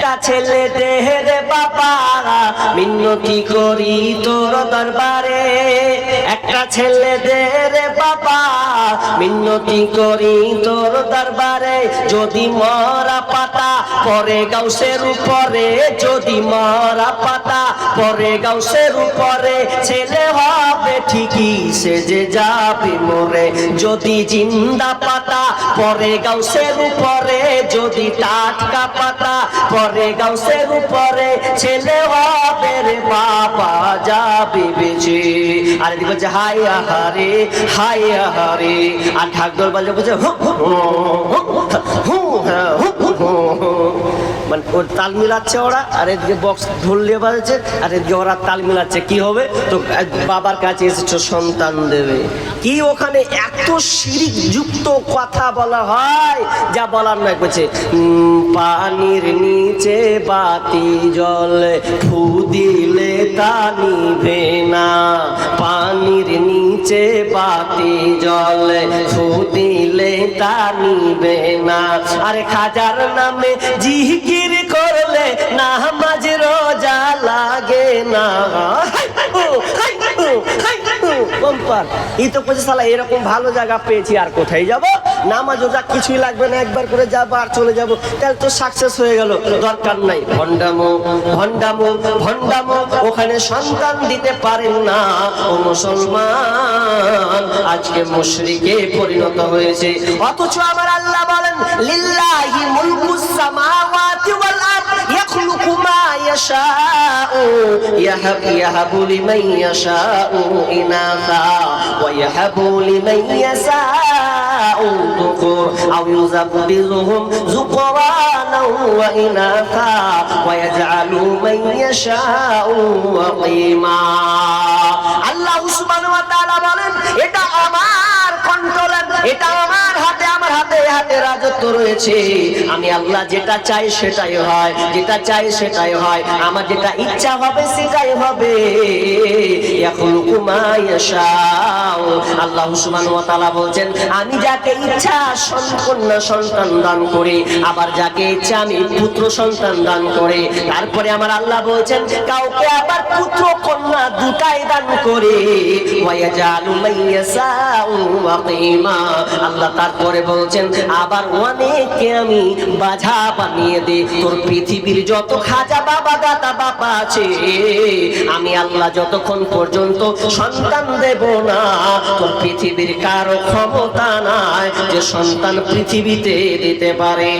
একটা ছেলে দে রে বাবা, মিনতি করি তোর দরবারে। একটা ছেলে দে রে বাবা, মিনতি করি তোর দরবারে। যদি মরা পাতা পরে গাউসের উপরে, যদি মরা পাতা পরে গাউসের উপরে, ছেলে হবে ঠিকই সেজে যাবে মোরে। যদি জিন্দা পাতা পরে গাউসের উপরে, যদি টাটকা পাতা পরে গাউসের উপরে, ছেলে হবে রে বাবা যাবে বেঁচে। আর এদিকে বলছে হায় আহারে হায় আহারে, আর ঢাক দল বাজে বলছে মানে ওর তাল মিলাচ্ছে ওরা, আর এদিকে বক্স ঢোলিয়ে বাজছে, আর এদিকে ওরা তাল মিলাচ্ছে। কি হবে? তো বাবার কাছে এসেছো সন্তান দেবে। কি ওখানে এত শিরিক যুক্ত কথা বলা হয় যা বলার নয়। বলছে পানির নিচে বাতি জ্বলে, ফু দিলে তা নিভে না। পানির নিচে বাতি জ্বলে, ফু দিলে তা নিভে না। আরে খাজার নামে জিকির করলে নামাজ রোজা লাগে না। এই তো বলছে শালা এরকম ভালো জায়গা পেয়েছি, আর কোথায় যাব? নামাজ রোজা কিছুই লাগবে না, একবার করে যাবো আর চলে যাবো, তাহলে তো সাকসেস হয়ে গেল। দরকার নাই। ভণ্ডামো ভণ্ডামো ভণ্ডামো, ওখানে সন্তান দিতে পারেন না ও মুসলমান, আজকে মুশরিকে পরিণত হয়েছে। অথচ আমার আল্লাহ বলেন লিল্লাহি মুলকুস সামাওয়াতি ওয়াল আরদ, ইয়াখলুকু মা ইয়াশাউ, ইয়াহাবু লিমান ইয়াশাউ ইনাসা ওয়া ইয়াহাবু লিমান ইয়াশাউ যুকুর আও ইউযাব্বিহুম যুকরানাও ওয়া ইনাসা ওয়া ইয়াজআলু মান ইয়াশাউ ওয়াকিমা। আল্লাহ সুবহানাহু ওয়া তাআলা বলেন এটা আমার কন্ট্রোলে, এটা আমার হাতে, আমার হাতে হাতে রাজত্ব রয়েছে। আমি আল্লাহ যেটা চাই সেটাই হয়, যেটা চাই সেটাই হয়, আমার যেটা ইচ্ছা হবে সেটাই হবে। ইয়াখলুকু মা ইয়াশাউ। আল্লাহ সুবহানাহু ওয়া তাআলা বলেন আমি যাকে ইচ্ছা কন্যা সন্তান দান করি, আবার যাকে ইচ্ছা আমি পুত্র সন্তান দান করি। তারপরে আমার আল্লাহ বলেন কাউকে আবার পুত্র কন্যা দুটাই দান করে। ওয়া ইয়াজালু মান ইয়াশাউ ওয়াকিমা। আল্লাহ তারপরে বলছেন আবার অনেককে আমি বাঝা বানিয়ে দিই। তোর পৃথিবীর যত খাজা বাবা দাতা বাবা আছে, আমি আল্লাহ যতক্ষণ পর্যন্ত সন্তান দেব না, তোর পৃথিবীর কারো ক্ষমতা নাই যে সন্তান পৃথিবীতে দিতে পারে।